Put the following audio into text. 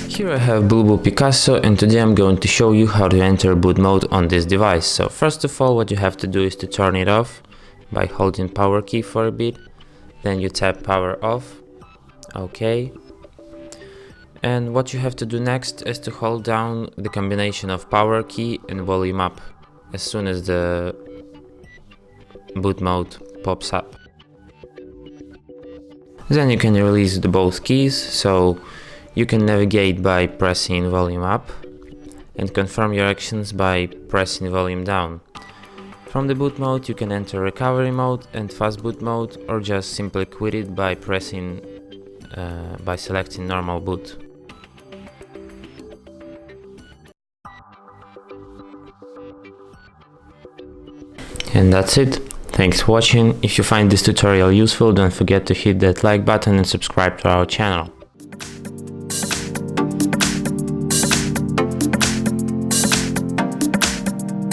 Here I have BLUBOO Picasso, and today I'm going to show you how to enter boot mode on this device. So first of all, what you have to do is to turn it off by holding power key for a bit. Then you tap power off. OK. And what you have to do next is to hold down the combination of power key and volume up as soon as the boot mode pops up. Then you can release the both keys, so you can navigate by pressing volume up and confirm your actions by pressing volume down. From the boot mode you can enter recovery mode and fastboot mode, or just simply quit it by selecting normal boot. And that's it. Thanks for watching. If you find this tutorial useful, don't forget to hit that like button and subscribe to our channel.